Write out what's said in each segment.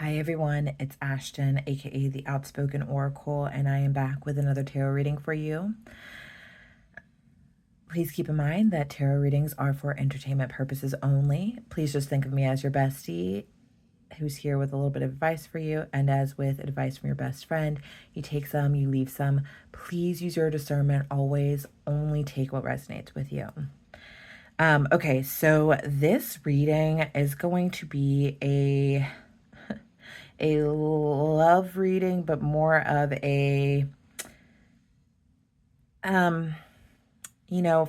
Hi everyone, it's Ashton, aka the Outspoken Oracle, and I am back with another tarot reading for you. Please keep in mind that tarot readings are for entertainment purposes only. Please just think of me as your bestie who's here with a little bit of advice for you, and as with advice from your best friend, you take some, you leave some. Please use your discernment always, only take what resonates with you. Okay, so this reading is going to be a love reading, but more of a,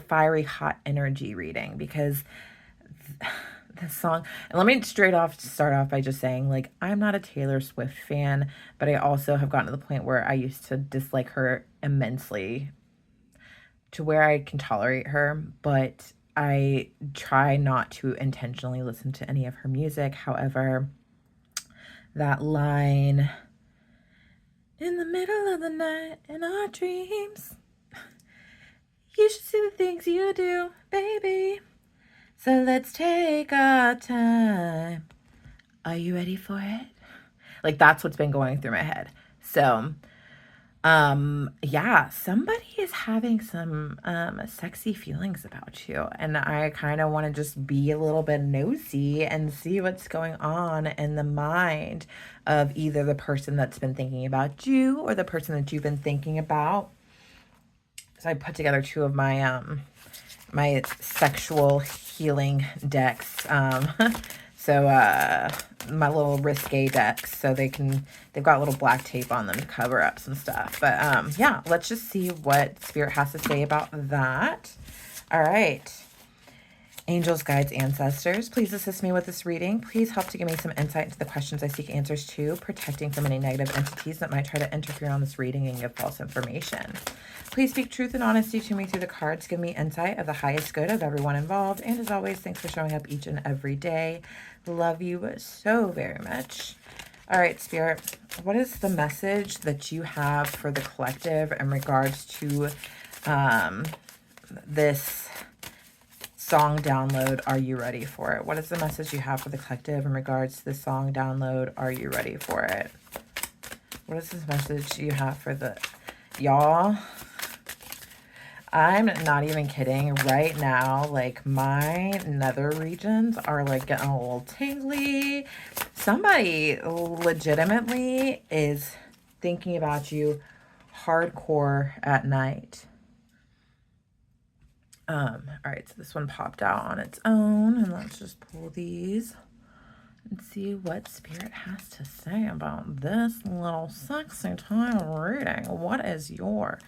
fiery hot energy reading, because this song, and let me start off by just saying, like, I'm not a Taylor Swift fan, but I also have gotten to the point where I used to dislike her immensely to where I can tolerate her, but I try not to intentionally listen to any of her music. However, that line, in the middle of the night in our dreams, you should see the things you do, baby. So let's take our time. Are you ready for it? Like, that's what's been going through my head. So, yeah, somebody is having some sexy feelings about you, and I kind of want to just be a little bit nosy and see what's going on in the mind of either the person that's been thinking about you or the person that you've been thinking about. So I put together two of my sexual healing decks. So my little risque decks, so they've got little black tape on them to cover up some stuff. But yeah, let's just see what Spirit has to say about that. All right. Angels, guides, ancestors, please assist me with this reading. Please help to give me some insight into the questions I seek answers to, protecting from any negative entities that might try to interfere on this reading and give false information. Please speak truth and honesty to me through the cards. Give me insight of the highest good of everyone involved. And as always, thanks for showing up each and every day. Love you so very much. All right, Spirit, what is the message that you have for the collective in regards to this song download? Are you ready for it? What is the message you have for the collective in regards to the song download? Are you ready for it? What is this message you have for the y'all? I'm not even kidding. Right now, like, my nether regions are like getting a little tingly. Somebody legitimately is thinking about you hardcore at night. All right, so this one popped out on its own, and let's just pull these and see what Spirit has to say about this little sexy time reading. What is your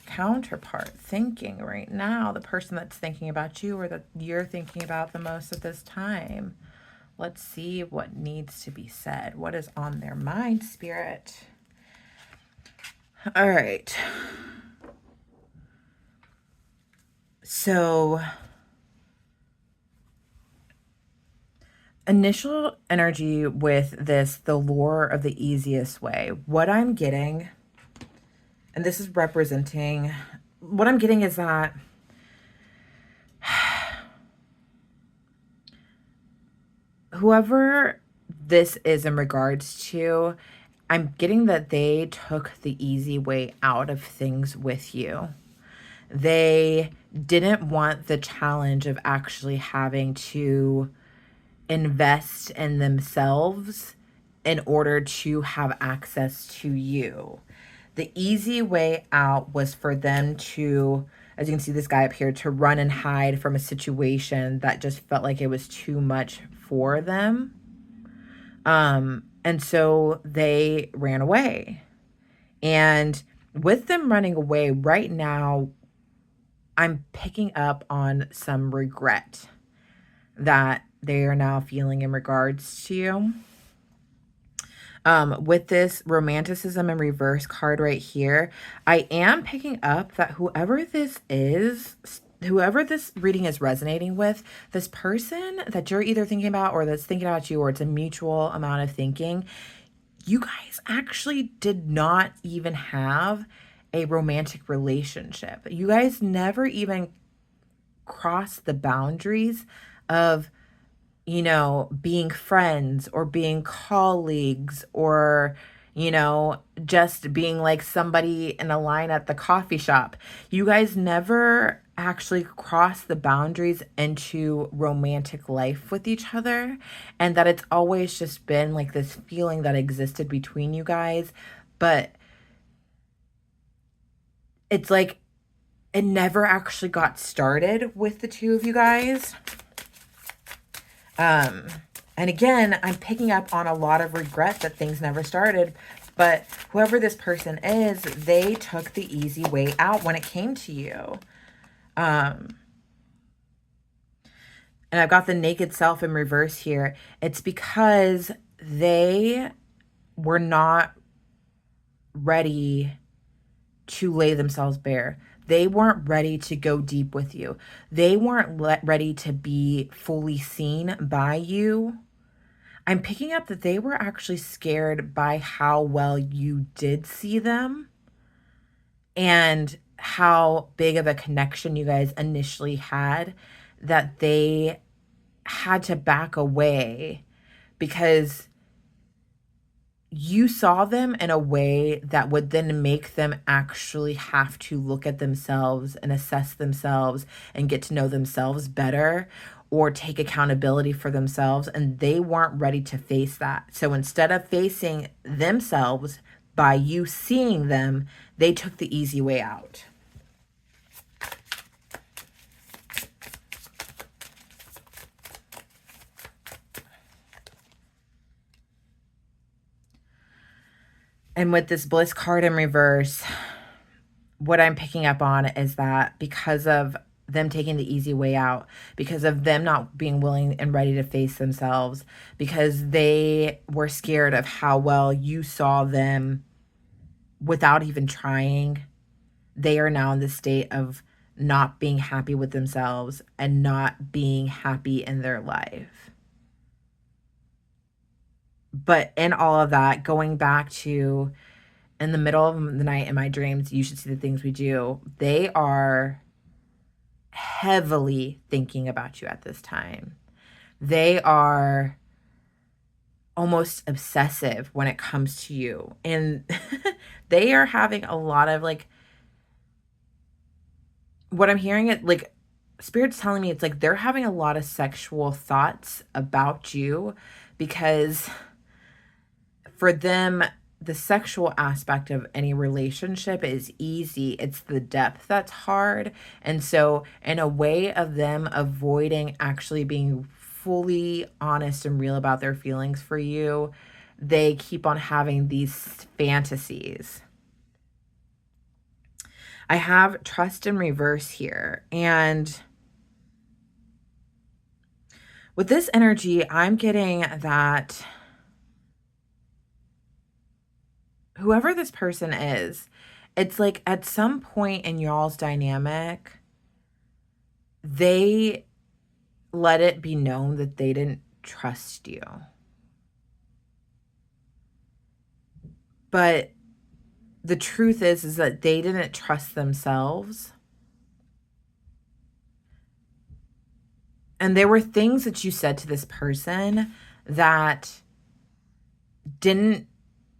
counterpart thinking right now? The person that's thinking about you or that you're thinking about the most at this time. Let's see what needs to be said. What is on their mind, Spirit? All right. So, initial energy with this, the lure of the easiest way. What I'm getting, and this is representing, what I'm getting is that whoever this is in regards to, I'm getting that they took the easy way out of things with you. They didn't want the challenge of actually having to invest in themselves in order to have access to you. The easy way out was for them to, as you can see this guy up here, to run and hide from a situation that just felt like it was too much for them. And so they ran away. And with them running away right now, I'm picking up on some regret that they are now feeling in regards to you. With this romanticism in reverse card right here, I am picking up that whoever this is, whoever this reading is resonating with, this person that you're either thinking about or that's thinking about you, or it's a mutual amount of thinking, you guys actually did not even have a romantic relationship. You guys never even crossed the boundaries of being friends or being colleagues or, just being like somebody in a line at the coffee shop. You guys never actually cross the boundaries into romantic life with each other, and that it's always just been like this feeling that existed between you guys. But it's like it never actually got started with the two of you guys. Um, and again, I'm picking up on a lot of regret that things never started. But whoever this person is, they took the easy way out when it came to you. Um, and I've got the naked self in reverse here. It's because they were not ready to lay themselves bare. They weren't ready to go deep with you. They weren't ready to be fully seen by you. I'm picking up that they were actually scared by how well you did see them and how big of a connection you guys initially had, that they had to back away because you saw them in a way that would then make them actually have to look at themselves and assess themselves and get to know themselves better or take accountability for themselves. And they weren't ready to face that. So instead of facing themselves by you seeing them, they took the easy way out. And with this Bliss card in reverse, what I'm picking up on is that because of them taking the easy way out, because of them not being willing and ready to face themselves, because they were scared of how well you saw them without even trying, they are now in the state of not being happy with themselves and not being happy in their life. But in all of that, going back to in the middle of the night in my dreams, you should see the things we do. They are heavily thinking about you at this time. They are almost obsessive when it comes to you. And they are having a lot of like, what I'm hearing it like, Spirit's telling me it's like they're having a lot of sexual thoughts about you because for them, the sexual aspect of any relationship is easy. It's the depth that's hard. And so, in a way of them avoiding actually being fully honest and real about their feelings for you, they keep on having these fantasies. I have trust in reverse here. And with this energy, I'm getting that whoever this person is, it's like at some point in y'all's dynamic, they let it be known that they didn't trust you. But the truth is that they didn't trust themselves. And there were things that you said to this person that didn't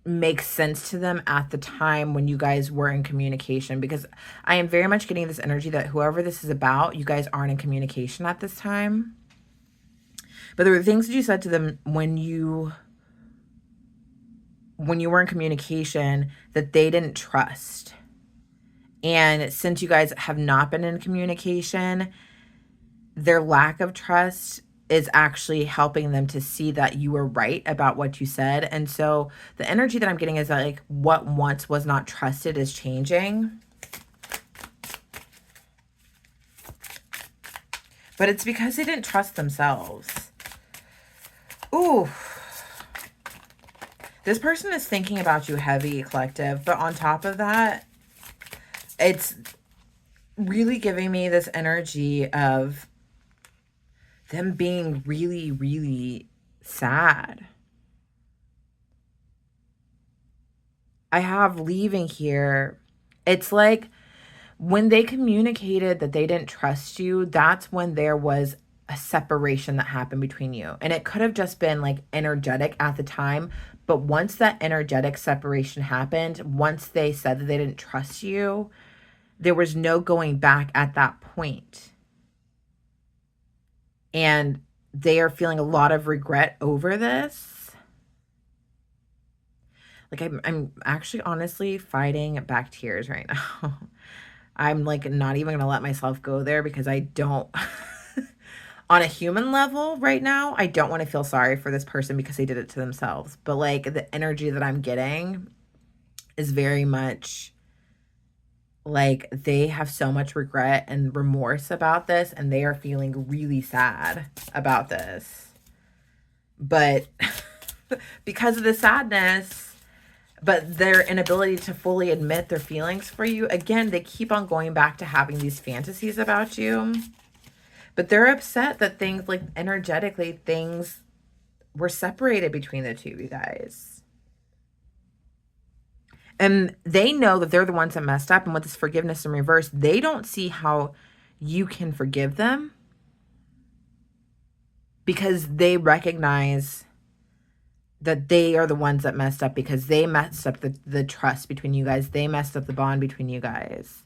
make sense to them at the time when you guys were in communication, because I am very much getting this energy that whoever this is about, you guys aren't in communication at this time. But there were things that you said to them when you were in communication that they didn't trust. And since you guys have not been in communication, their lack of trust is actually helping them to see that you were right about what you said. And so the energy that I'm getting is that like what once was not trusted is changing. But it's because they didn't trust themselves. Ooh. This person is thinking about you heavy, collective. But on top of that, it's really giving me this energy of them being really, really sad. I have leaving here. It's like when they communicated that they didn't trust you, that's when there was a separation that happened between you. And it could have just been like energetic at the time. But once that energetic separation happened, once they said that they didn't trust you, there was no going back at that point. And they are feeling a lot of regret over this. Like I'm actually honestly fighting back tears right now. I'm like not even gonna let myself go there because I don't on a human level right now, I don't want to feel sorry for this person because they did it to themselves. But like the energy that I'm getting is very much like they have so much regret and remorse about this, and they are feeling really sad about this. But because of the sadness, but their inability to fully admit their feelings for you, again, they keep on going back to having these fantasies about you. But they're upset that things like energetically, things were separated between the two of you guys. And they know that they're the ones that messed up. And with this forgiveness in reverse, they don't see how you can forgive them because they recognize that they are the ones that messed up because they messed up the trust between you guys. They messed up the bond between you guys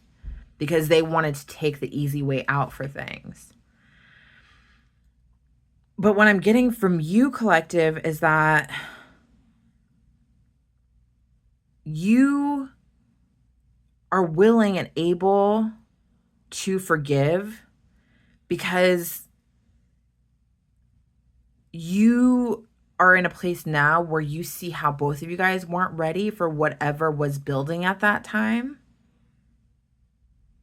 because they wanted to take the easy way out for things. But what I'm getting from you, collective, is that you are willing and able to forgive because you are in a place now where you see how both of you guys weren't ready for whatever was building at that time.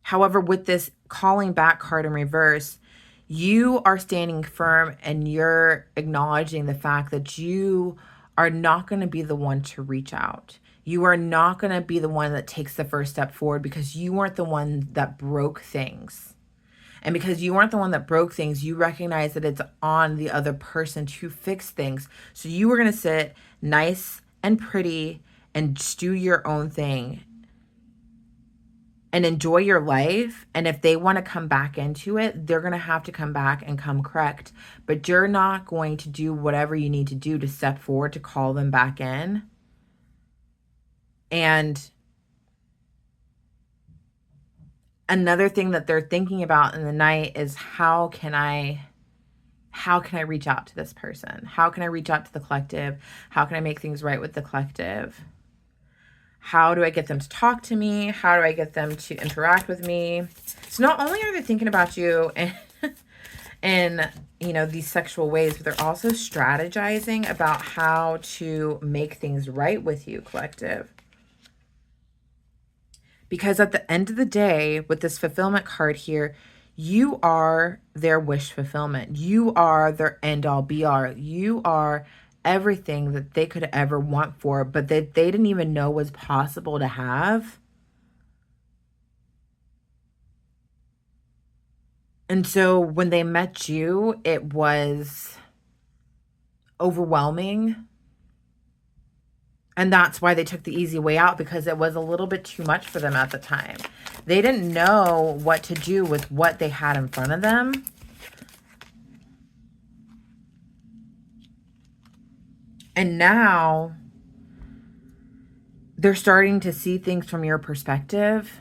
However, with this calling back card in reverse, you are standing firm and you're acknowledging the fact that you are not going to be the one to reach out. You are not going to be the one that takes the first step forward because you weren't the one that broke things. And because you weren't the one that broke things, you recognize that it's on the other person to fix things. So you were going to sit nice and pretty and just do your own thing and enjoy your life. And if they want to come back into it, they're going to have to come back and come correct. But you're not going to do whatever you need to do to step forward to call them back in. And another thing that they're thinking about in the night is how can I reach out to this person? How can I reach out to the collective? How can I make things right with the collective? How do I get them to talk to me? How do I get them to interact with me? So not only are they thinking about you in these sexual ways, but they're also strategizing about how to make things right with you, collective. Because at the end of the day, with this fulfillment card here, you are their wish fulfillment. You are their end all be all. You are everything that they could ever want for, but that they didn't even know was possible to have. And so when they met you, it was overwhelming. And that's why they took the easy way out, because it was a little bit too much for them at the time. They didn't know what to do with what they had in front of them. And now they're starting to see things from your perspective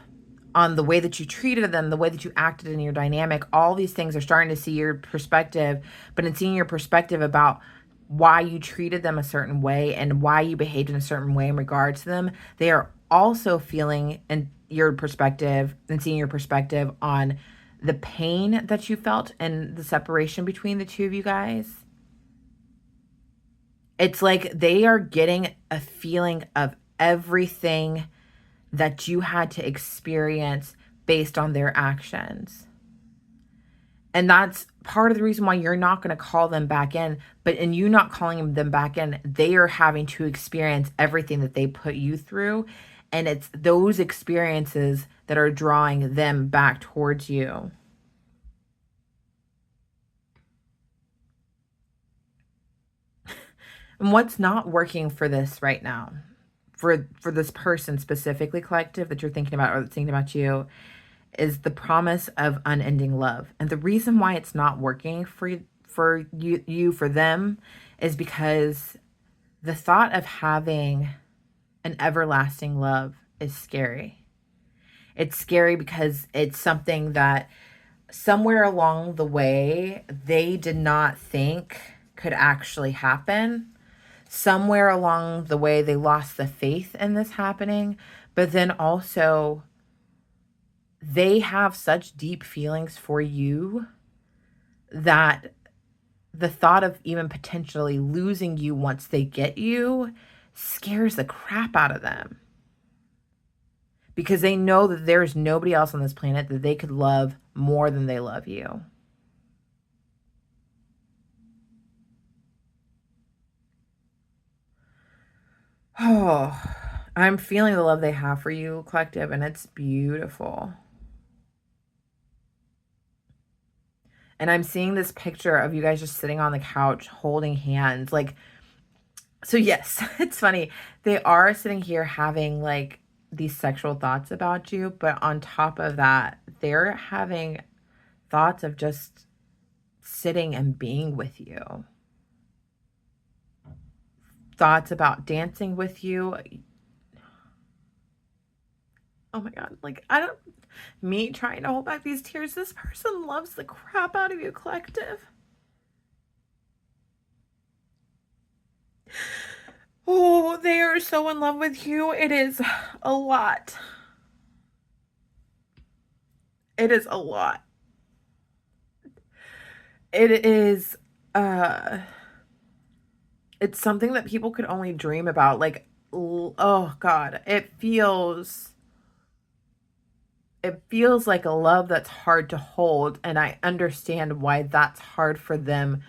on the way that you treated them, the way that you acted in your dynamic. All these things are starting to see your perspective, but in seeing your perspective about why you treated them a certain way and why you behaved in a certain way in regards to them, they are also feeling in your perspective and seeing your perspective on the pain that you felt and the separation between the two of you guys. It's like they are getting a feeling of everything that you had to experience based on their actions. And that's part of the reason why you're not going to call them back in. But in you not calling them back in, they are having to experience everything that they put you through. And it's those experiences that are drawing them back towards you. And what's not working for this right now, for this person specifically, collective, that you're thinking about or that's thinking about you, is the promise of unending love. And the reason why it's not working for them is because the thought of having an everlasting love is scary. It's scary because it's something that somewhere along the way they did not think could actually happen. Somewhere along the way they lost the faith in this happening, but then also they have such deep feelings for you that the thought of even potentially losing you once they get you scares the crap out of them, because they know that there's nobody else on this planet that they could love more than they love you. Oh, I'm feeling the love they have for you, collective, and it's beautiful. And I'm seeing this picture of you guys just sitting on the couch holding hands. Like, so yes, it's funny. They are sitting here having like these sexual thoughts about you, but on top of that, they're having thoughts of just sitting and being with you. Thoughts about dancing with you. Oh my God. Like, I don't, me trying to hold back these tears. This person loves the crap out of you, collective. Oh, they are so in love with you. It is a lot. It is a lot. It is, uh, it's something that people could only dream about. Like, oh God, it feels like a love that's hard to hold, and I understand why that's hard for them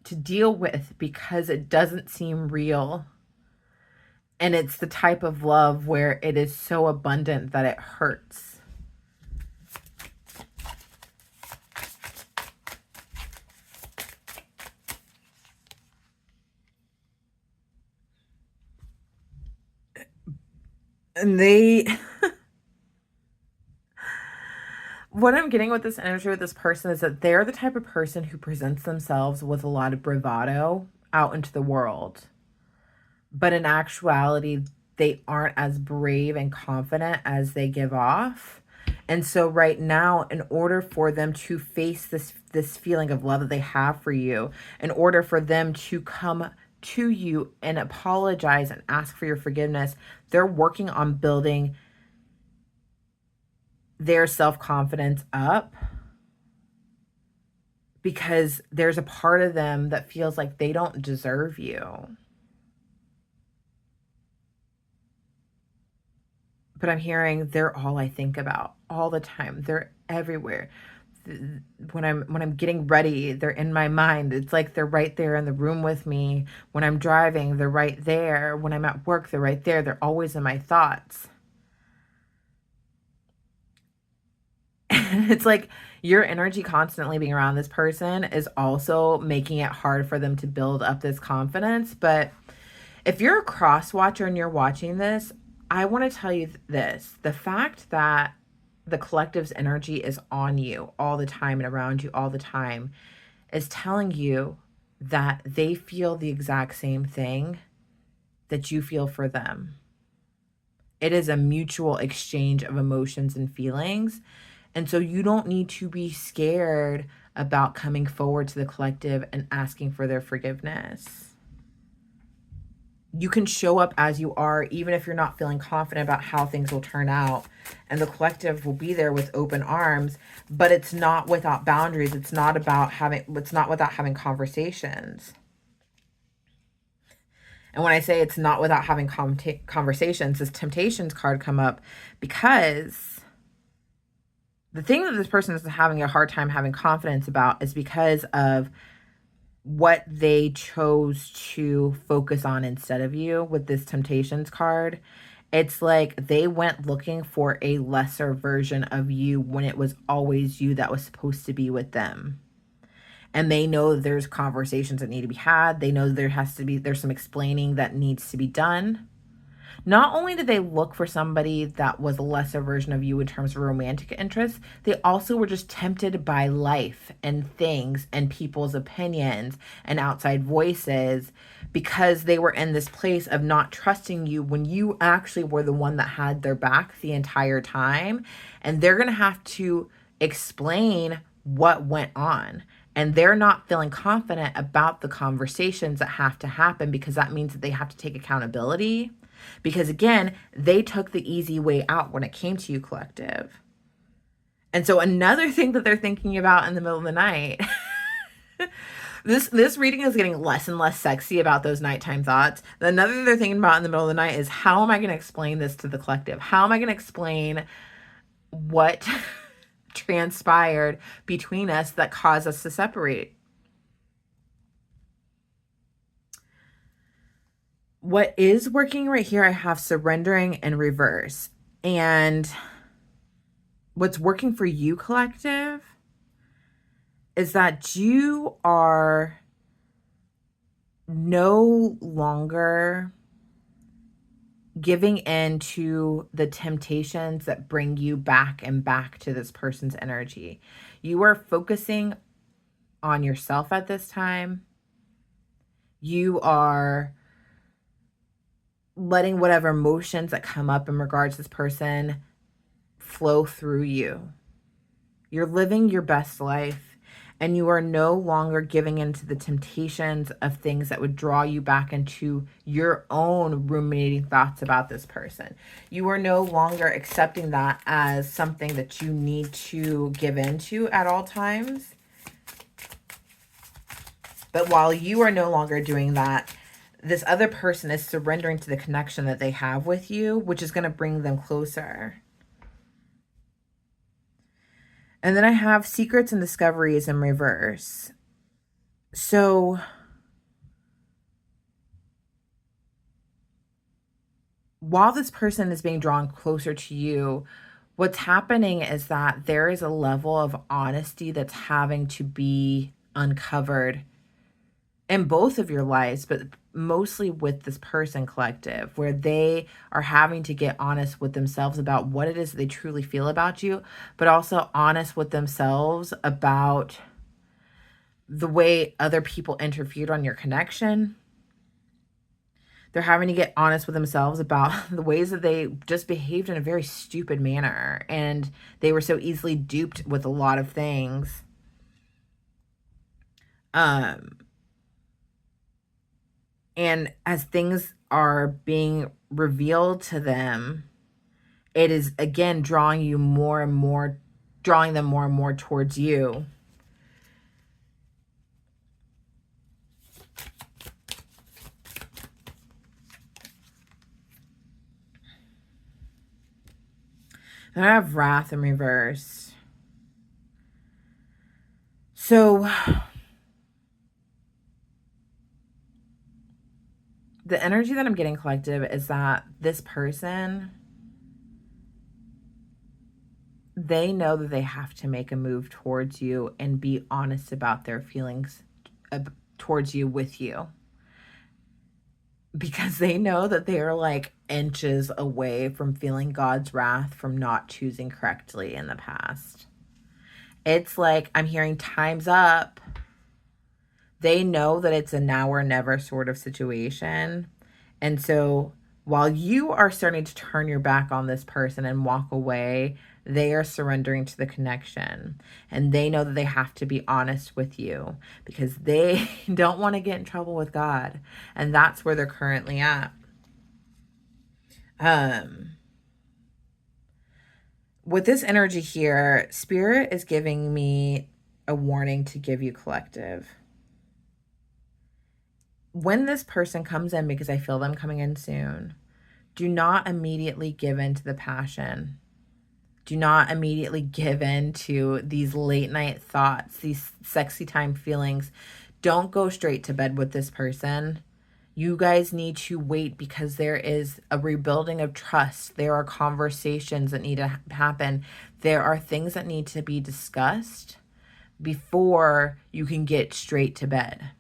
to deal with, because it doesn't seem real. And it's the type of love where it is so abundant that it hurts. And they what I'm getting with this energy with this person is that they're the type of person who presents themselves with a lot of bravado out into the world. But in actuality, they aren't as brave and confident as they give off. And so right now, in order for them to face this feeling of love that they have for you, in order for them to come to you and apologize and ask for your forgiveness, they're working on building their self-confidence up, because there's a part of them that feels like they don't deserve you. But I'm hearing they're all I think about all the time. They're everywhere. When I'm getting ready, they're in my mind. It's like they're right there in the room with me. When I'm driving, they're right there. When I'm at work, they're right there. They're always in my thoughts. It's like your energy constantly being around this person is also making it hard for them to build up this confidence. But if you're a cross watcher and you're watching this, I want to tell you this: the fact that the collective's energy is on you all the time and around you all the time is telling you that they feel the exact same thing that you feel for them. It is a mutual exchange of emotions and feelings. And so you don't need to be scared about coming forward to the collective and asking for their forgiveness. You can show up as you are, even if you're not feeling confident about how things will turn out. And the collective will be there with open arms, but it's not without boundaries. It's not without having conversations. And when I say it's not without having conversations, this temptations card come up because the thing that this person is having a hard time having confidence about is because of what they chose to focus on instead of you with this temptations card. It's like they went looking for a lesser version of you when it was always you that was supposed to be with them. And they know there's conversations that need to be had. They know there's some explaining that needs to be done. Not only did they look for somebody that was a lesser version of you in terms of romantic interests, they also were just tempted by life and things and people's opinions and outside voices because they were in this place of not trusting you when you actually were the one that had their back the entire time. And they're going to have to explain what went on. And they're not feeling confident about the conversations that have to happen because that means that they have to take accountability. Because again, they took the easy way out when it came to you, collective. And so another thing that they're thinking about in the middle of the night, this reading is getting less and less sexy about those nighttime thoughts. Another thing they're thinking about in the middle of the night is, how am I going to explain this to the collective? How am I going to explain what transpired between us that caused us to separate? What is working right here, I have surrendering in reverse. And what's working for you, collective, is that you are no longer giving in to the temptations that bring you back and back to this person's energy. You are focusing on yourself at this time. You are letting whatever emotions that come up in regards to this person flow through you. You're living your best life. And you are no longer giving into the temptations of things that would draw you back into your own ruminating thoughts about this person. You are no longer accepting that as something that you need to give into at all times. But while you are no longer doing that, this other person is surrendering to the connection that they have with you, which is going to bring them closer. And then I have secrets and discoveries in reverse. So while this person is being drawn closer to you, what's happening is that there is a level of honesty that's having to be uncovered in both of your lives, but mostly with this person, collective, where they are having to get honest with themselves about what it is they truly feel about you, but also honest with themselves about the way other people interfered on your connection. They're having to get honest with themselves about the ways that they just behaved in a very stupid manner, and they were so easily duped with a lot of things. And as things are being revealed to them, it is again drawing them more and more towards you. Then I have wrath in reverse. So the energy that I'm getting, collective, is that this person, they know that they have to make a move towards you and be honest about their feelings towards you with you. Because they know that they are like inches away from feeling God's wrath from not choosing correctly in the past. It's like, I'm hearing time's up. They know that it's a now or never sort of situation. And so while you are starting to turn your back on this person and walk away, they are surrendering to the connection. And they know that they have to be honest with you because they don't want to get in trouble with God. And that's where they're currently at. With this energy here, Spirit is giving me a warning to give you, collective. When this person comes in, because I feel them coming in soon, do not immediately give in to the passion. Do not immediately give in to these late night thoughts, these sexy time feelings. Don't go straight to bed with this person. You guys need to wait because there is a rebuilding of trust. There are conversations that need to happen. There are things that need to be discussed before you can get straight to bed.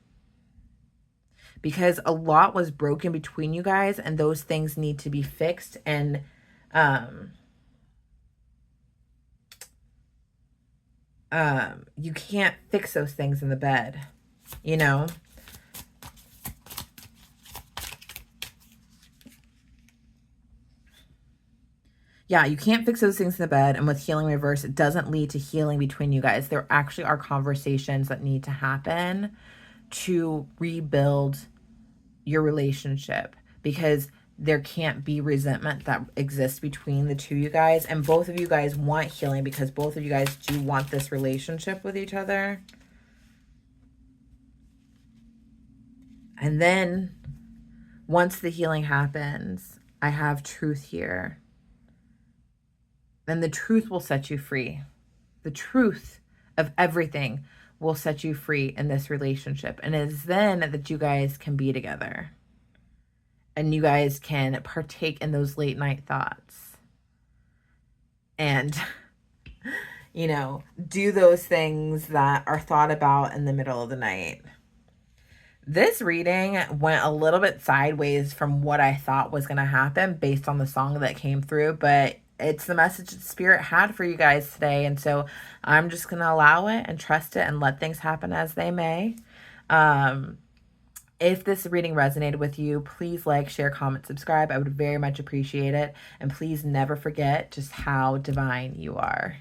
because a lot was broken between you guys, and those things need to be fixed. And you can't fix those things in the bed, you know? Yeah, you can't fix those things in the bed. And with healing reverse, it doesn't lead to healing between you guys. There actually are conversations that need to happen to rebuild your relationship, because there can't be resentment that exists between the two of you guys. And both of you guys want healing, because both of you guys do want this relationship with each other. And then once the healing happens, I have truth here. Then the truth will set you free. The truth of everything will set you free in this relationship. And it is then that you guys can be together. And you guys can partake in those late night thoughts. And, you know, do those things that are thought about in the middle of the night. This reading went a little bit sideways from what I thought was going to happen based on the song that came through, but it's the message that Spirit had for you guys today. And so I'm just going to allow it and trust it and let things happen as they may. If this reading resonated with you, please like, share, comment, subscribe. I would very much appreciate it. And please never forget just how divine you are.